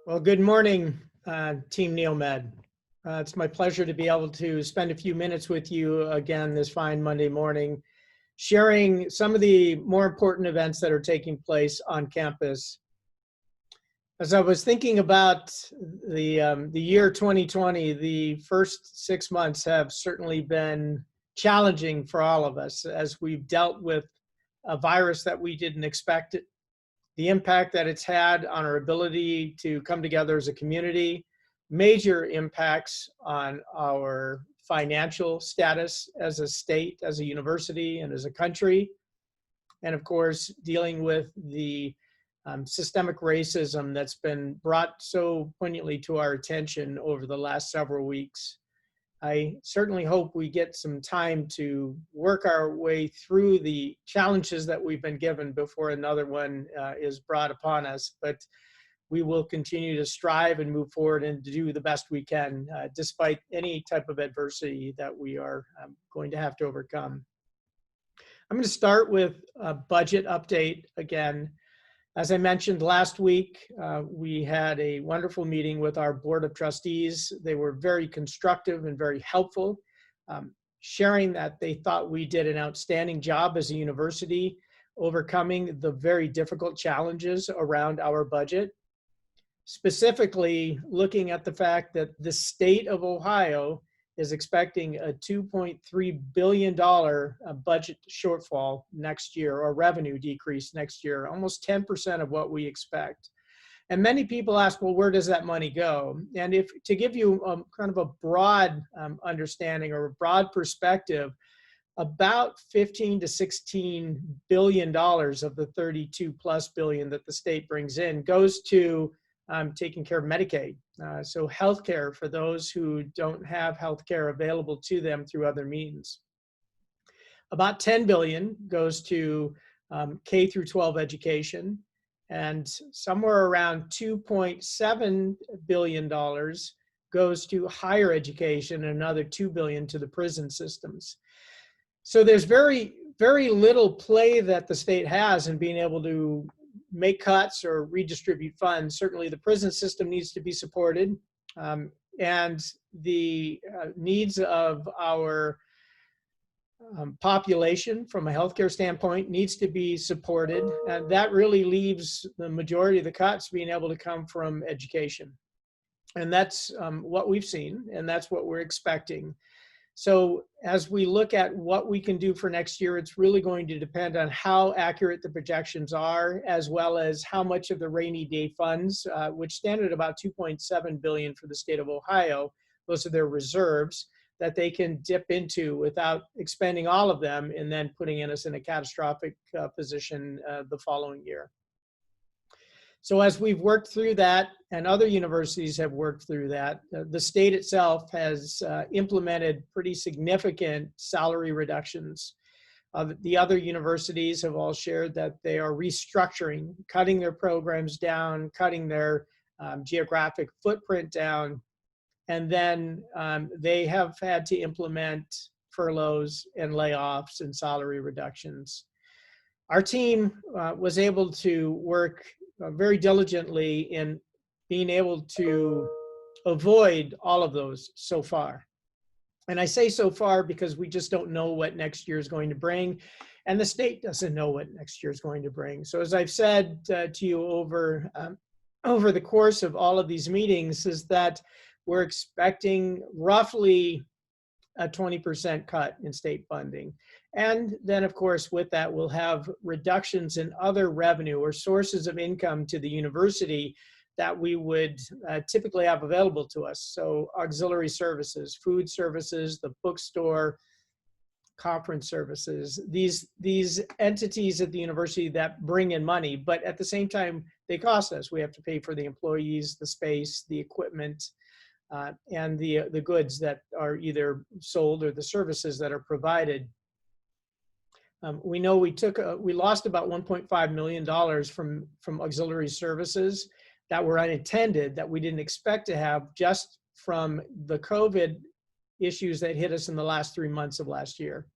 Well, good morning, Team NeoMed. It's my pleasure to be able to spend a few minutes with you again this fine Monday morning, sharing some of the more important events that are taking place on campus. As I was thinking about the year 2020, the first 6 months have certainly been challenging for all of us as we've dealt with a virus that we didn't expect, the impact that it's had on our ability to come together as a community, major impacts on our financial status as a state, as a university, and as a country, and of course, dealing with the systemic racism that's been brought so poignantly to our attention over the last several weeks. I certainly hope we get some time to work our way through the challenges that we've been given before another one is brought upon us, but we will continue to strive and move forward and to do the best we can despite any type of adversity that we are going to have to overcome. I'm going to start with a budget update again. As I mentioned last week, we had a wonderful meeting with our Board of Trustees. They were very constructive and very helpful, sharing that they thought we did an outstanding job as a university overcoming the very difficult challenges around our budget. Specifically, looking at the fact that the state of Ohio is expecting a $2.3 billion budget shortfall next year, or revenue decrease next year, almost 10% of what we expect. And many people ask, well, where does that money go? And if to give you kind of a broad understanding or a broad perspective, about 15 to 16 billion dollars of the 32 plus billion that the state brings in goes to taking care of Medicaid. So healthcare for those who don't have healthcare available to them through other means. About 10 billion goes to K through 12 education, and somewhere around $2.7 billion goes to higher education, and another $2 billion to the prison systems. So there's very, very little play that the state has in being able to make cuts or redistribute funds. Certainly the prison system needs to be supported, and the needs of our population from a healthcare standpoint needs to be supported, and that really leaves the majority of the cuts being able to come from education. And that's what we've seen, and that's what we're expecting. So as we look at what we can do for next year, it's really going to depend on how accurate the projections are, as well as how much of the rainy day funds, which stand at about $2.7 billion for the state of Ohio, those are their reserves, that they can dip into without expending all of them and then putting us in a catastrophic position the following year. So as we've worked through that, and other universities have worked through that, the state itself has implemented pretty significant salary reductions. The other universities have all shared that they are restructuring, cutting their programs down, cutting their geographic footprint down, and then they have had to implement furloughs and layoffs and salary reductions. Our team was able to work very diligently in being able to avoid all of those so far. And I say so far because we just don't know what next year is going to bring, and the state doesn't know what next year is going to bring. So as I've said to you over the course of all of these meetings, is that we're expecting roughly a 20% cut in state funding. And then, of course, with that, we'll have reductions in other revenue or sources of income to the university that we would typically have available to us. So auxiliary services, food services, the bookstore, conference services, these entities at the university that bring in money, but at the same time, they cost us. We have to pay for the employees, the space, the equipment, and the goods that are either sold or the services that are provided. We know we lost about $1.5 million from auxiliary services that were unintended, that we didn't expect to have just from the COVID issues that hit us in the last 3 months of last year.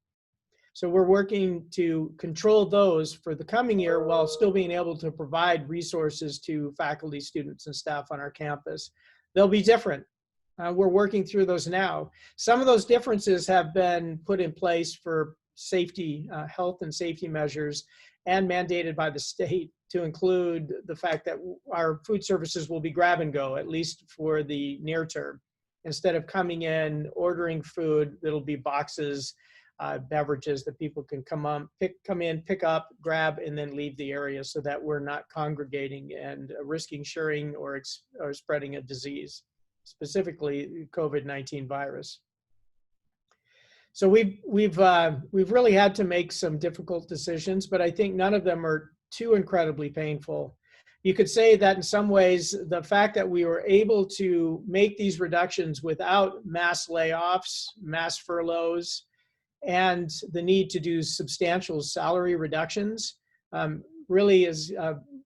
So we're working to control those for the coming year while still being able to provide resources to faculty, students, and staff on our campus. They'll be different. We're working through those now. Some of those differences have been put in place for safety, health and safety measures, and mandated by the state, to include the fact that our food services will be grab and go, at least for the near term. Instead of coming in, ordering food, it'll be boxes, beverages that people can come in, pick up, grab, and then leave the area, so that we're not congregating and risking sharing or spreading a disease, specifically COVID-19 virus. So we've really had to make some difficult decisions, but I think none of them are too incredibly painful. You could say that in some ways, the fact that we were able to make these reductions without mass layoffs, mass furloughs, and the need to do substantial salary reductions really is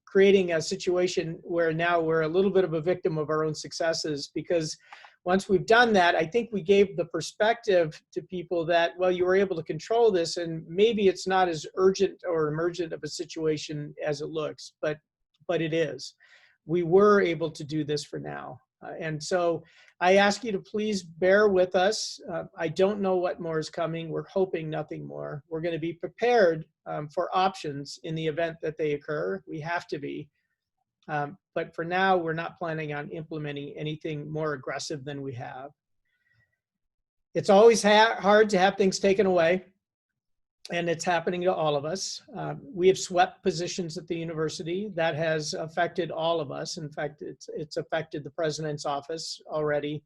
creating a situation where now we're a little bit of a victim of our own successes, because once we've done that, I think we gave the perspective to people that, well, you were able to control this, and maybe it's not as urgent or emergent of a situation as it looks, but it is. We were able to do this for now. And so I ask you to please bear with us. I don't know what more is coming. We're hoping nothing more. We're going to be prepared for options in the event that they occur. We have to be. But for now, we're not planning on implementing anything more aggressive than we have. It's always hard to have things taken away, and it's happening to all of us. We have swept positions at the university. That has affected all of us. In fact, it's affected the president's office already,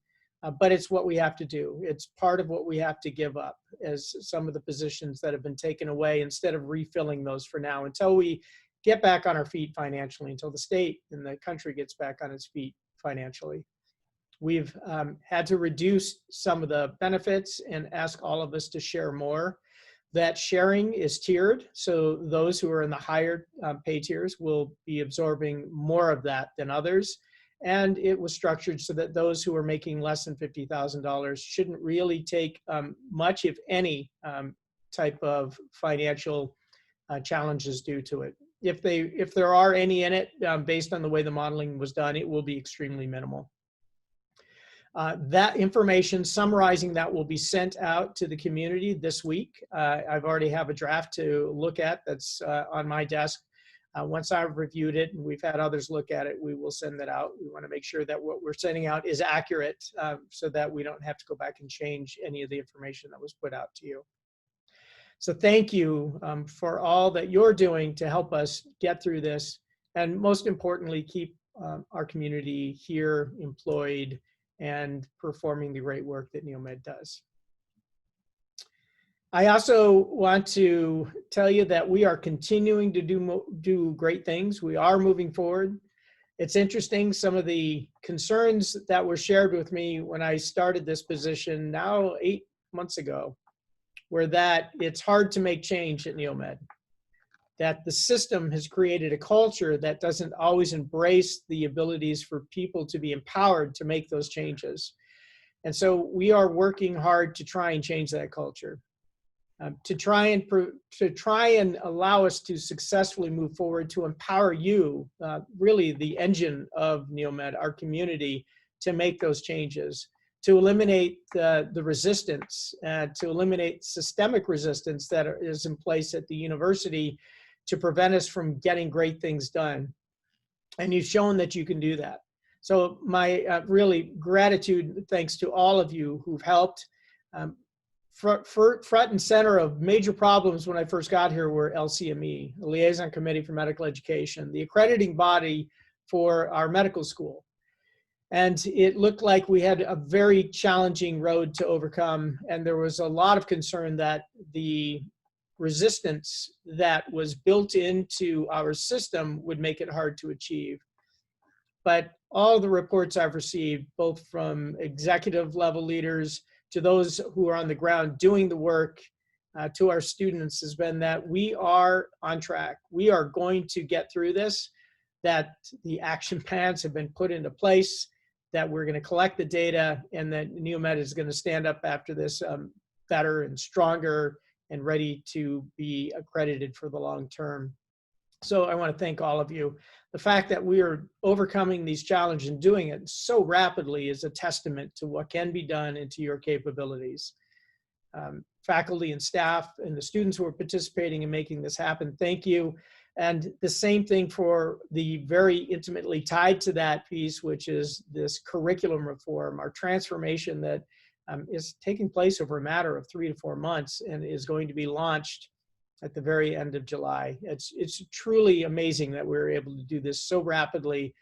but it's what we have to do. It's part of what we have to give up, as some of the positions that have been taken away, instead of refilling those for now, until we get back on our feet financially, until the state and the country gets back on its feet financially. We've had to reduce some of the benefits and ask all of us to share more. That sharing is tiered, so those who are in the higher pay tiers will be absorbing more of that than others. And it was structured so that those who are making less than $50,000 shouldn't really take much, if any, type of financial challenges due to it. If there are any in it, based on the way the modeling was done, it will be extremely minimal. That information, summarizing that, will be sent out to the community this week. I've already have a draft to look at that's on my desk. Once I've reviewed it and we've had others look at it, we will send that out. We want to make sure that what we're sending out is accurate, so that we don't have to go back and change any of the information that was put out to you. So thank you for all that you're doing to help us get through this, and most importantly, keep our community here employed and performing the great work that Neomed does. I also want to tell you that we are continuing to do great things. We are moving forward. It's interesting, some of the concerns that were shared with me when I started this position now 8 months ago were that it's hard to make change at Neomed, that the system has created a culture that doesn't always embrace the abilities for people to be empowered to make those changes. And so we are working hard to try and change that culture, to try and allow us to successfully move forward, to empower you, really the engine of Neomed, our community, to make those changes, to eliminate the resistance, to eliminate systemic resistance that is in place at the university to prevent us from getting great things done. And you've shown that you can do that. So my really gratitude, thanks to all of you who've helped. Front and center of major problems when I first got here were LCME, the Liaison Committee for Medical Education, the accrediting body for our medical school. And it looked like we had a very challenging road to overcome. And there was a lot of concern that the resistance that was built into our system would make it hard to achieve. But all the reports I've received, both from executive level leaders to those who are on the ground doing the work, to our students, has been that we are on track. We are going to get through this, that the action plans have been put into place, that we're going to collect the data, and that Neomed is going to stand up after this better and stronger and ready to be accredited for the long term. So I want to thank all of you. The fact that we are overcoming these challenges and doing it so rapidly is a testament to what can be done and to your capabilities. Faculty and staff and the students who are participating in making this happen, thank you. And the same thing for the very intimately tied to that piece, which is this curriculum reform, our transformation that is taking place over a matter of 3 to 4 months and is going to be launched at the very end of July. It's truly amazing that we're able to do this so rapidly.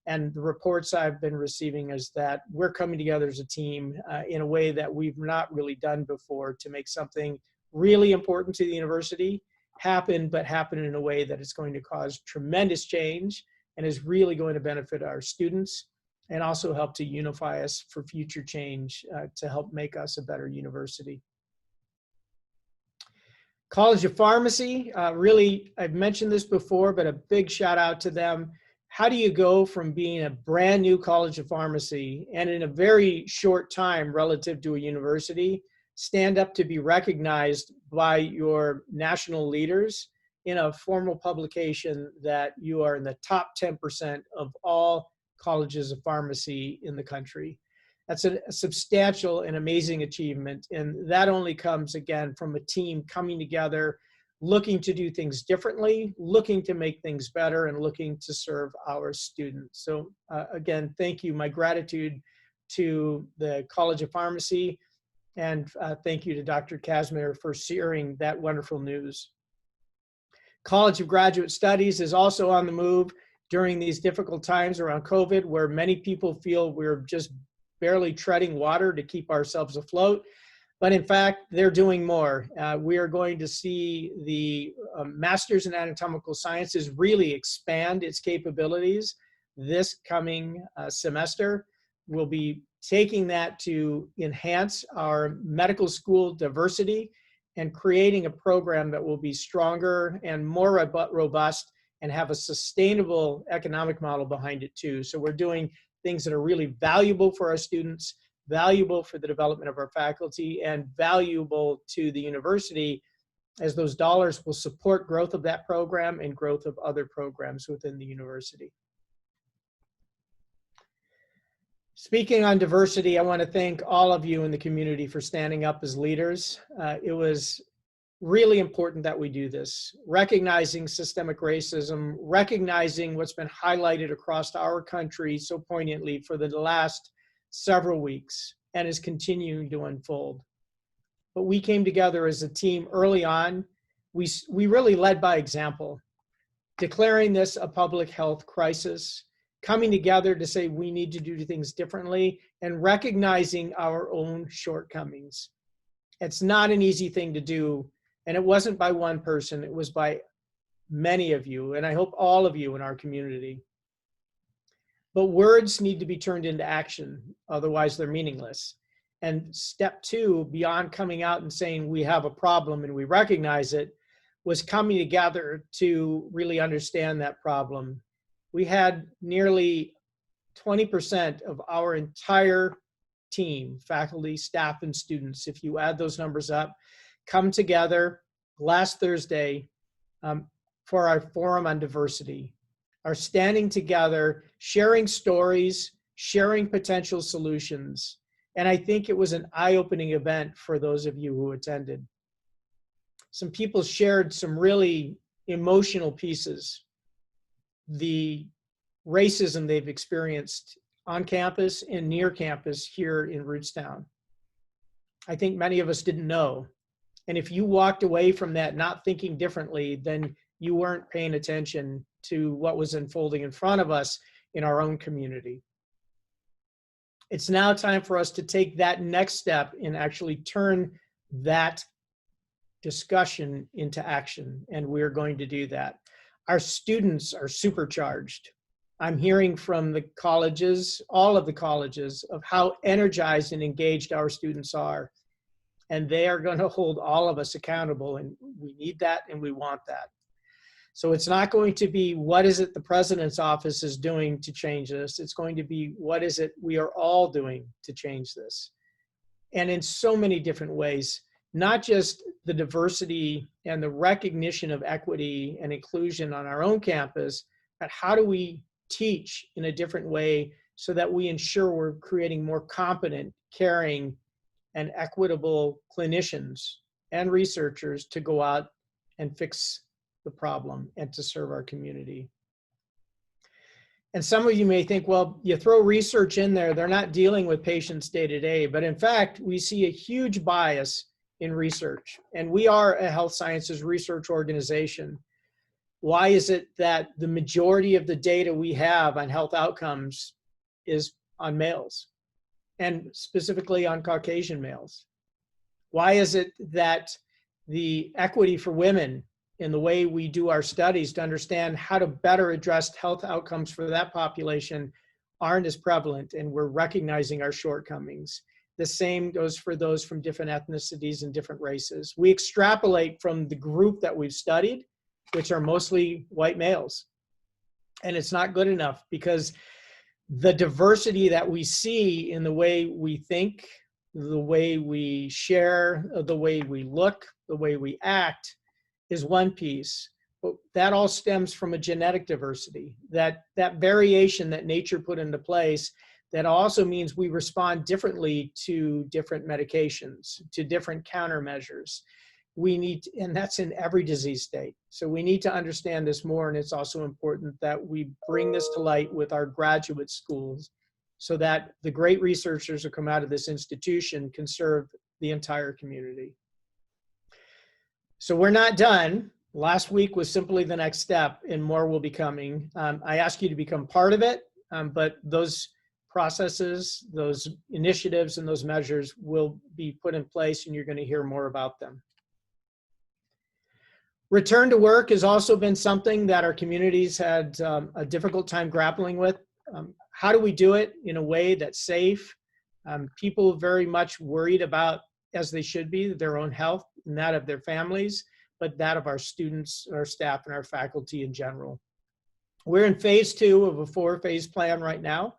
And the reports I've been receiving is that we're coming together as a team in a way that we've not really done before to make something really important to the university happen, but happen in a way that is going to cause tremendous change and is really going to benefit our students and also help to unify us for future change to help make us a better university. College of Pharmacy, really, I've mentioned this before, but a big shout out to them. How do you go from being a brand new College of Pharmacy and in a very short time relative to a university, stand up to be recognized by your national leaders in a formal publication that you are in the top 10% of all colleges of pharmacy in the country? That's a substantial and amazing achievement. And that only comes, again, from a team coming together, looking to do things differently, looking to make things better, and looking to serve our students. So again, thank you. My gratitude to the College of Pharmacy, and thank you to Dr. Casimir for sharing that wonderful news. College of Graduate Studies is also on the move during these difficult times around COVID, where many people feel we're just barely treading water to keep ourselves afloat. But in fact, they're doing more. We are going to see the Master's in Anatomical Sciences really expand its capabilities this coming semester. We'll be taking that to enhance our medical school diversity and creating a program that will be stronger and more robust and have a sustainable economic model behind it too. So we're doing things that are really valuable for our students, valuable for the development of our faculty, and valuable to the university, as those dollars will support growth of that program and growth of other programs within the university. Speaking on diversity, I want to thank all of you in the community for standing up as leaders. It was really important that we do this, recognizing systemic racism, recognizing what's been highlighted across our country so poignantly for the last several weeks and is continuing to unfold. But we came together as a team early on. We really led by example, declaring this a public health crisis, coming together to say we need to do things differently, and recognizing our own shortcomings. It's not an easy thing to do, and it wasn't by one person, it was by many of you, and I hope all of you in our community. But words need to be turned into action, otherwise they're meaningless. And step two, beyond coming out and saying we have a problem and we recognize it, was coming together to really understand that problem. We had nearly 20% of our entire team, faculty, staff, and students, if you add those numbers up, come together last Thursday for our forum on diversity, are standing together, sharing stories, sharing potential solutions. And I think it was an eye-opening event for those of you who attended. Some people shared some really emotional pieces. The racism they've experienced on campus and near campus here in Rootstown. I think many of us didn't know. And if you walked away from that not thinking differently, then you weren't paying attention to what was unfolding in front of us in our own community. It's now time for us to take that next step and actually turn that discussion into action, and we're going to do that. Our students are supercharged. I'm hearing from the colleges, all of the colleges, of how energized and engaged our students are. And they are going to hold all of us accountable, and we need that and we want that. So it's not going to be what is it the president's office is doing to change this. It's going to be what is it we are all doing to change this. And in so many different ways, not just the diversity and the recognition of equity and inclusion on our own campus, but how do we teach in a different way so that we ensure we're creating more competent, caring, and equitable clinicians and researchers to go out and fix the problem and to serve our community. And some of you may think, well, you throw research in there, they're not dealing with patients day to day. But in fact, we see a huge bias in research. And we are a health sciences research organization. Why is it that the majority of the data we have on health outcomes is on males, and specifically on Caucasian males? Why is it that the equity for women in the way we do our studies to understand how to better address health outcomes for that population aren't as prevalent, and we're recognizing our shortcomings? The same goes for those from different ethnicities and different races. We extrapolate from the group that we've studied, which are mostly white males. And it's not good enough, because the diversity that we see in the way we think, the way we share, the way we look, the way we act is one piece. But that all stems from a genetic diversity, that variation that nature put into place. That also means we respond differently to different medications, to different countermeasures. We need, and that's in every disease state. So we need to understand this more, and it's also important that we bring this to light with our graduate schools so that the great researchers who come out of this institution can serve the entire community. So we're not done. Last week was simply the next step, and more will be coming. I ask you to become part of it, but those processes, those initiatives, and those measures will be put in place, and you're going to hear more about them. Return to work has also been something that our communities had a difficult time grappling with. How do we do it in a way that's safe? People are very much worried about, as they should be, their own health and that of their families, but that of our students, our staff, and our faculty in general. We're in phase 2 of a 4-phase plan right now.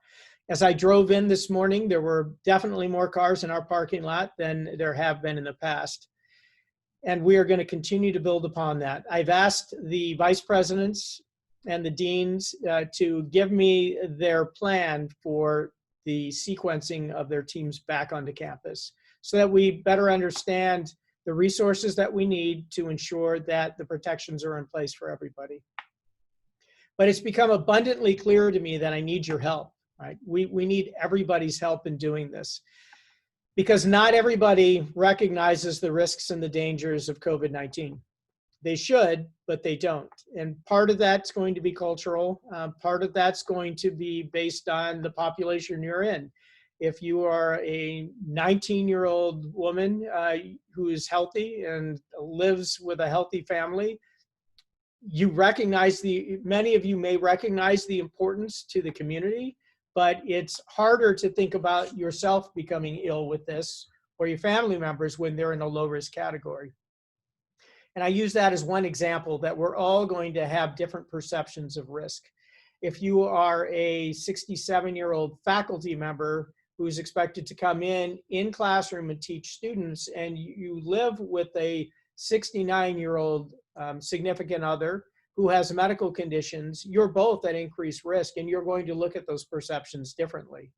As I drove in this morning, there were definitely more cars in our parking lot than there have been in the past. And we are going to continue to build upon that. I've asked the vice presidents and the deans to give me their plan for the sequencing of their teams back onto campus so that we better understand the resources that we need to ensure that the protections are in place for everybody. But it's become abundantly clear to me that I need your help. Right? We need everybody's help in doing this, because not everybody recognizes the risks and the dangers of COVID-19. They should, but they don't. And part of that's going to be cultural. Part of that's going to be based on the population you're in. If you are a 19-year-old woman who is healthy and lives with a healthy family, you recognize many of you may recognize the importance to the community, but it's harder to think about yourself becoming ill with this or your family members when they're in a low-risk category. And I use that as one example that we're all going to have different perceptions of risk. If you are a 67-year-old faculty member who's expected to come in classroom and teach students, and you live with a 69-year-old significant other who has medical conditions, you're both at increased risk, and you're going to look at those perceptions differently.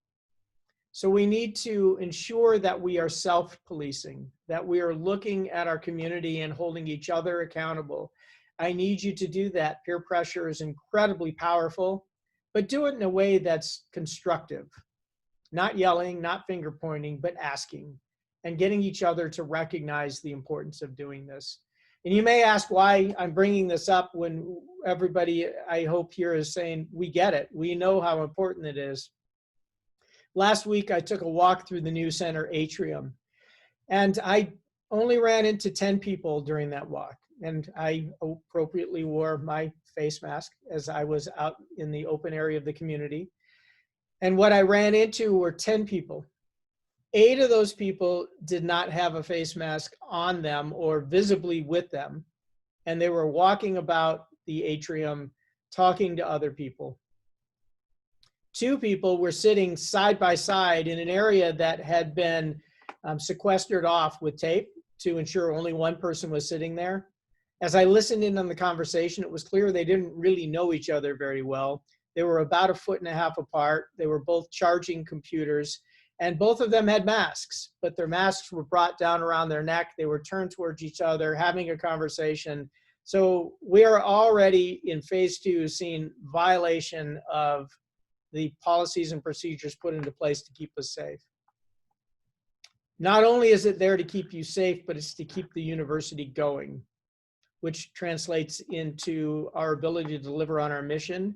So we need to ensure that we are self-policing, that we are looking at our community and holding each other accountable. I need you to do that. Peer pressure is incredibly powerful, but do it in a way that's constructive. Not yelling, not finger pointing, but asking and getting each other to recognize the importance of doing this. And you may ask why I'm bringing this up when everybody, I hope, here is saying, we get it. We know how important it is. Last week, I took a walk through the new center atrium, and I only ran into 10 people during that walk. And I appropriately wore my face mask as I was out in the open area of the community. And what I ran into were 10 people. 8 of those people did not have a face mask on them or visibly with them. And they were walking about the atrium, talking to other people. 2 people were sitting side by side in an area that had been sequestered off with tape. to ensure only one person was sitting there. As I listened in on the conversation, it was clear they didn't really know each other very well. They were about 1.5 feet apart. They were both charging computers, and both of them had masks, but their masks were brought down around their neck. They were turned towards each other, having a conversation. So we are already in phase 2 seeing violation of the policies and procedures put into place to keep us safe. Not only is it there to keep you safe, but it's to keep the university going, which translates into our ability to deliver on our mission,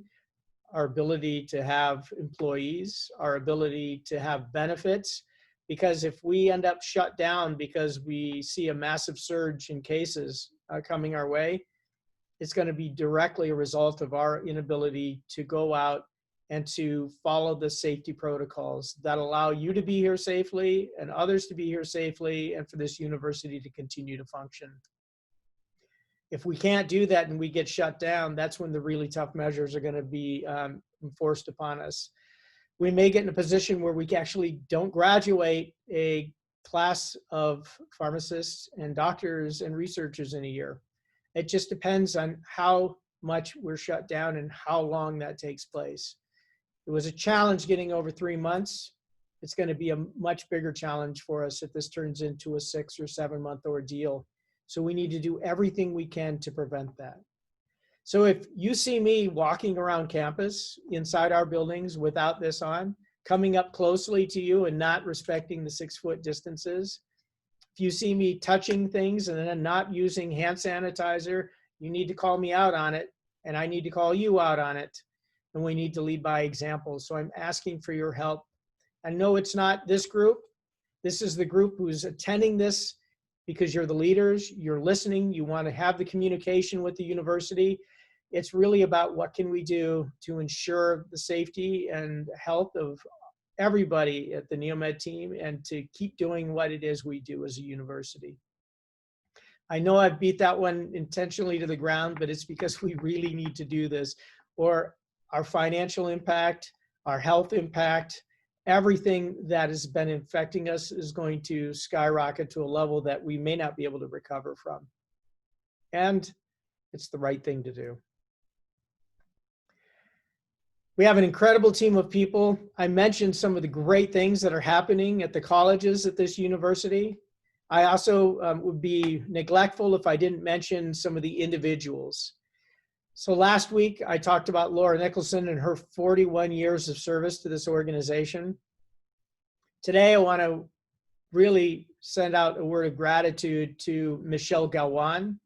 our ability to have employees, our ability to have benefits. Because if we end up shut down because we see a massive surge in cases coming our way, it's going to be directly a result of our inability to go out and to follow the safety protocols that allow you to be here safely and others to be here safely and for this university to continue to function. If we can't do that and we get shut down, that's when the really tough measures are going to be enforced upon us. We may get in a position where we actually don't graduate a class of pharmacists and doctors and researchers in a year. It just depends on how much we're shut down and how long that takes place. It was a challenge getting over 3 months. It's going to be a much bigger challenge for us if this turns into a 6 or 7 month ordeal. So we need to do everything we can to prevent that. So if you see me walking around campus inside our buildings without this on, coming up closely to you and not respecting the 6-foot distances, if you see me touching things and then not using hand sanitizer, you need to call me out on it, and I need to call you out on it. And we need to lead by example. So I'm asking for your help. I know it's not this group. This is the group who's attending this because you're the leaders, you're listening, you want to have the communication with the university. It's really about what can we do to ensure the safety and health of everybody at the NeoMed team and to keep doing what it is we do as a university. I know I've beat that one intentionally to the ground, but it's because we really need to do this, or our financial impact, our health impact, everything that has been infecting us is going to skyrocket to a level that we may not be able to recover from. And it's the right thing to do. We have an incredible team of people. I mentioned some of the great things that are happening at the colleges at this university. I also would be neglectful if I didn't mention some of the individuals. So last week, I talked about Laura Nicholson and her 41 years of service to this organization. Today, I want to really send out a word of gratitude to Michelle Galan.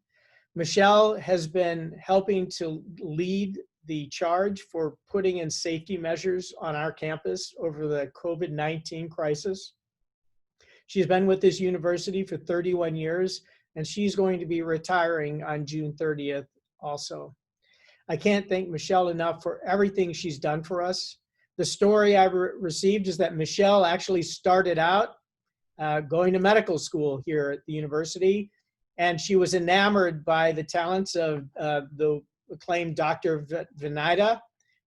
Michelle has been helping to lead the charge for putting in safety measures on our campus over the COVID-19 crisis. She's been with this university for 31 years, and she's going to be retiring on June 30th also. I can't thank Michelle enough for everything she's done for us. The story I've received is that Michelle actually started out going to medical school here at the university, and she was enamored by the talents of the acclaimed Dr. Vinayda,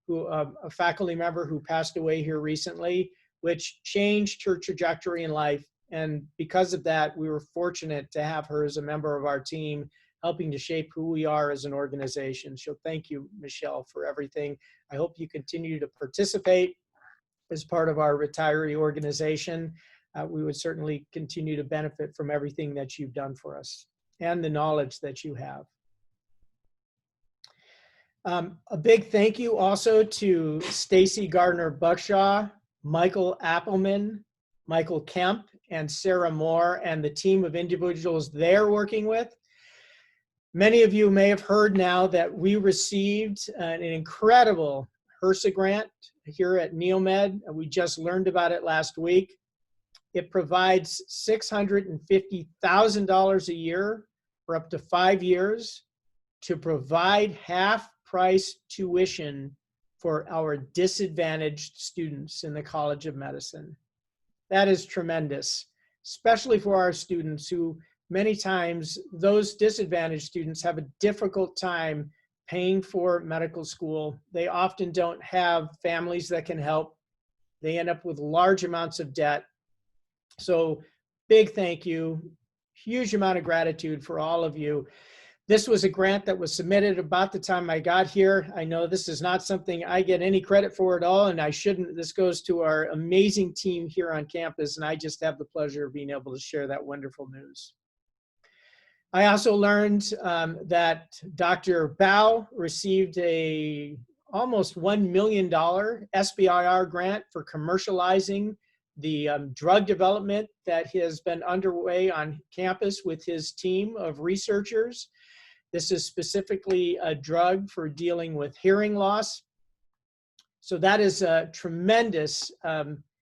who a faculty member who passed away here recently, which changed her trajectory in life. And because of that, we were fortunate to have her as a member of our team, helping to shape who we are as an organization. So thank you, Michelle, for everything. I hope you continue to participate as part of our retiree organization. We would certainly continue to benefit from everything that you've done for us and the knowledge that you have. A big thank you also to Stacy Gardner-Buckshaw, Michael Appelman, Michael Kemp, and Sarah Moore, and the team of individuals they're working with. Many of you may have heard now that we received an incredible HRSA grant here at NeoMed. We just learned about it last week. It provides $650,000 a year for up to 5 years to provide half-price tuition for our disadvantaged students in the College of Medicine. That is tremendous, especially for our students who many times those disadvantaged students have a difficult time paying for medical school. They often don't have families that can help. They end up with large amounts of debt. So big thank you, huge amount of gratitude for all of you. This was a grant that was submitted about the time I got here. I know this is not something I get any credit for at all, and I shouldn't. This goes to our amazing team here on campus, and I just have the pleasure of being able to share that wonderful news. I also learned that Dr. Bao received a almost $1 million SBIR grant for commercializing the drug development that has been underway on campus with his team of researchers. This is specifically a drug for dealing with hearing loss. So that is a tremendous,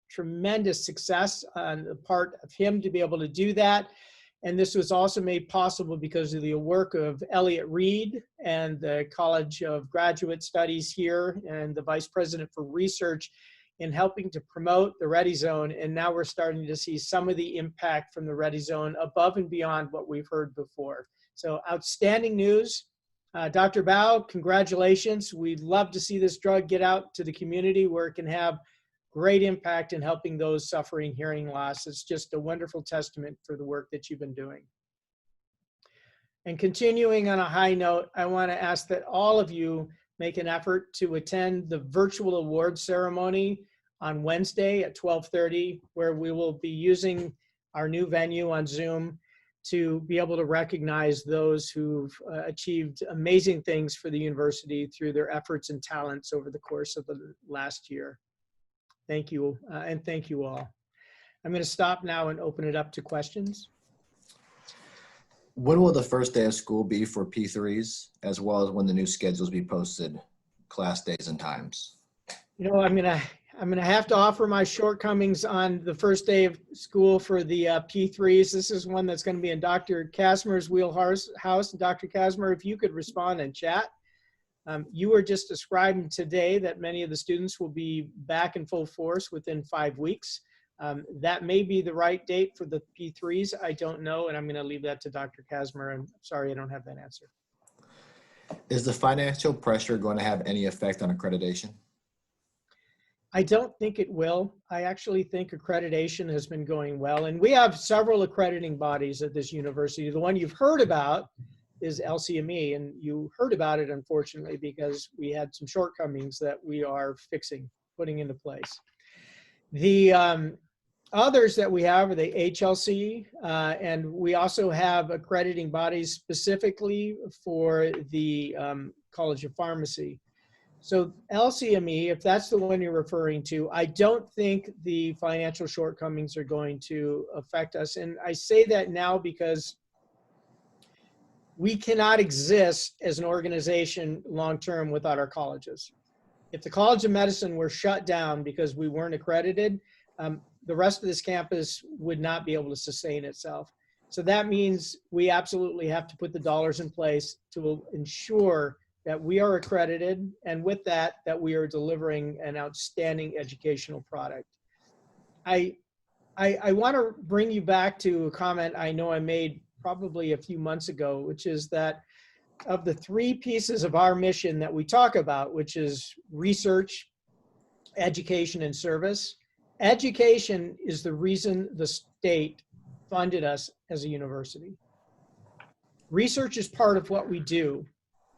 tremendous success on the part of him to be able to do that. And this was also made possible because of the work of Elliot Reed and the College of Graduate Studies here and the Vice President for Research in helping to promote the Ready Zone. And now we're starting to see some of the impact from the Ready Zone above and beyond what we've heard before. So outstanding news. Dr. Bao, congratulations. We'd love to see this drug get out to the community where it can have great impact in helping those suffering hearing loss. It's just a wonderful testament for the work that you've been doing. And continuing on a high note, I want to ask that all of you make an effort to attend the virtual award ceremony on Wednesday at 12:30, where we will be using our new venue on Zoom to be able to recognize those who've achieved amazing things for the university through their efforts and talents over the course of the last year. Thank you, and thank you all. I'm going to stop now and open it up to questions. When will the first day of school be for P3s, as well as when the new schedules be posted, class days and times? You know, I'm gonna have to offer my shortcomings on the first day of school for the P3s. This is one that's going to be in Dr. Kasmer's wheelhouse. Dr. Kasmer, if you could respond in chat. You were just describing today that many of the students will be back in full force within 5 weeks. That may be the right date for the P3s. I don't know, and I'm going to leave that to Dr. Kasmer. I'm sorry I don't have that answer. Is the financial pressure going to have any effect on accreditation? I don't think it will. I actually think accreditation has been going well, and we have several accrediting bodies at this university. The one you've heard about is LCME, and you heard about it, unfortunately, because we had some shortcomings that we are fixing, putting into place. The others that we have are the HLC, and we also have accrediting bodies specifically for the College of Pharmacy. So LCME, if that's the one you're referring to, I don't think the financial shortcomings are going to affect us. And I say that now because we cannot exist as an organization long-term without our colleges. If the College of Medicine were shut down because we weren't accredited, the rest of this campus would not be able to sustain itself. So that means we absolutely have to put the dollars in place to ensure that we are accredited, and with that, that we are delivering an outstanding educational product. I want to bring you back to a comment I know I made probably a few months ago, which is that of the 3 pieces of our mission that we talk about, which is research, education, and service, education is the reason the state funded us as a university. Research is part of what we do.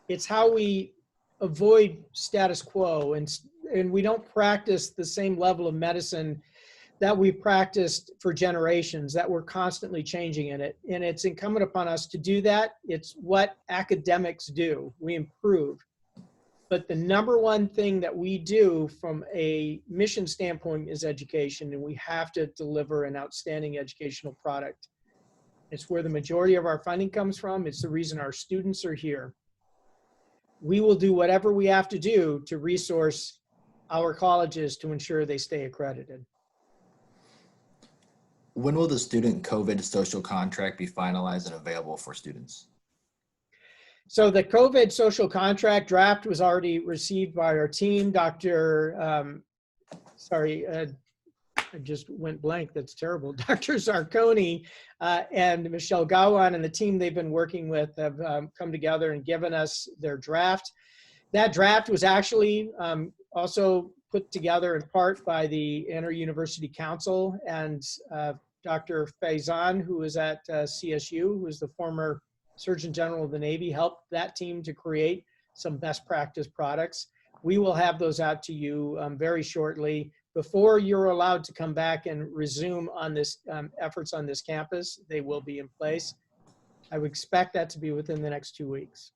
It's how we avoid status quo, and we don't practice the same level of medicine that we've practiced for generations, that we're constantly changing in it. And it's incumbent upon us to do that. It's what academics do. We improve. But the number one thing that we do from a mission standpoint is education, and we have to deliver an outstanding educational product. It's where the majority of our funding comes from. It's the reason our students are here. We will do whatever we have to do to resource our colleges to ensure they stay accredited. When will the student COVID social contract be finalized and available for students? So the COVID social contract draft was already received by our team. I just went blank. That's terrible. Dr. Zarconi and Michelle Galan and the team they've been working with have come together and given us their draft. That draft was actually also put together in part by the Inter-University Council and Dr. Faison, who is at CSU, who is the former Surgeon General of the Navy, helped that team to create some best practice products. We will have those out to you very shortly. Before you're allowed to come back and resume on this efforts on this campus, they will be in place. I would expect that to be within the next 2 weeks.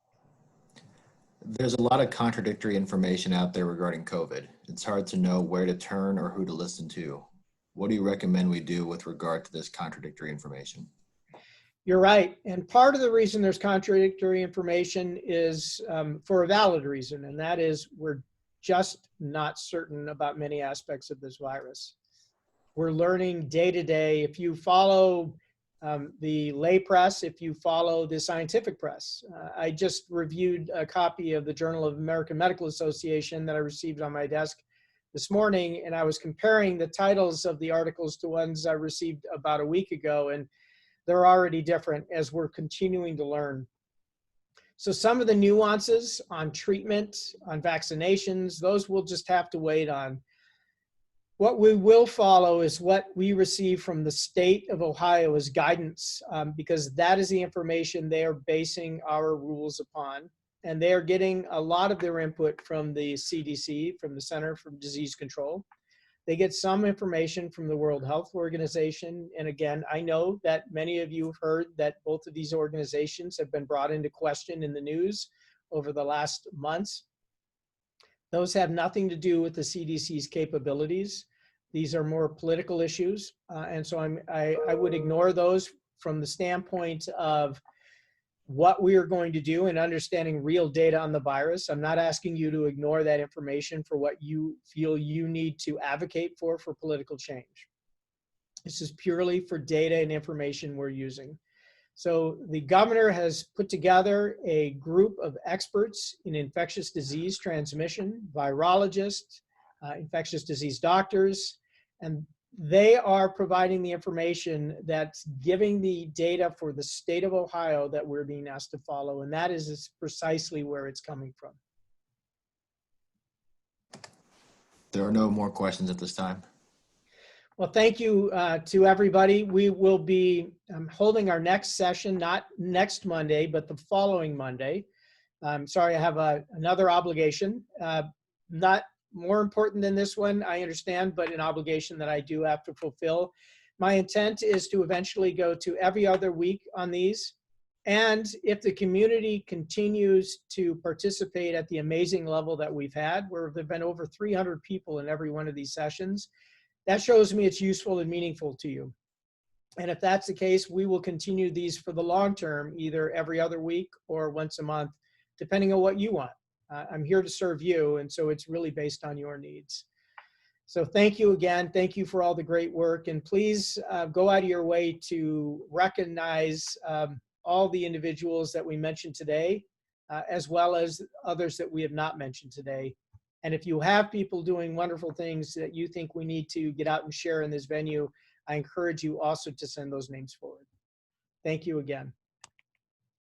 There's a lot of contradictory information out there regarding COVID. It's hard to know where to turn or who to listen to. What do you recommend we do with regard to this contradictory information? You're right. And part of the reason there's contradictory information is for a valid reason, and that is we're just not certain about many aspects of this virus. We're learning day to day. If you follow the lay press, if you follow the scientific press, I just reviewed a copy of the Journal of American Medical Association that I received on my desk this morning, and I was comparing the titles of the articles to ones I received about a week ago, and they're already different as we're continuing to learn. So some of the nuances on treatment, on vaccinations, those we'll just have to wait on. What we will follow is what we receive from the state of Ohio as guidance, because that is the information they are basing our rules upon. And they are getting a lot of their input from the CDC, from the Center for Disease Control. They get some information from the World Health Organization. And again, I know that many of you have heard that both of these organizations have been brought into question in the news over the last months. Those have nothing to do with the CDC's capabilities. These are more political issues. And so I would ignore those from the standpoint of what we are going to do in understanding real data on the virus. I'm not asking you to ignore that information for what you feel you need to advocate for political change. This is purely for data and information we're using. So the governor has put together a group of experts in infectious disease transmission, virologists, infectious disease doctors, and they are providing the information that's giving the data for the state of Ohio that we're being asked to follow, and that is precisely where it's coming from. There are no more questions at this time. Well, thank you to everybody. We will be holding our next session, not next Monday, but the following Monday. I'm sorry, I have another obligation. Not more important than this one, I understand, but an obligation that I do have to fulfill. My intent is to eventually go to every other week on these. And if the community continues to participate at the amazing level that we've had, where there have been over 300 people in every one of these sessions, that shows me it's useful and meaningful to you. And if that's the case, we will continue these for the long term, either every other week or once a month, depending on what you want. I'm here to serve you, and so it's really based on your needs. So thank you again. Thank you for all the great work, and please go out of your way to recognize all the individuals that we mentioned today, as well as others that we have not mentioned today. And if you have people doing wonderful things that you think we need to get out and share in this venue, I encourage you also to send those names forward. Thank you again.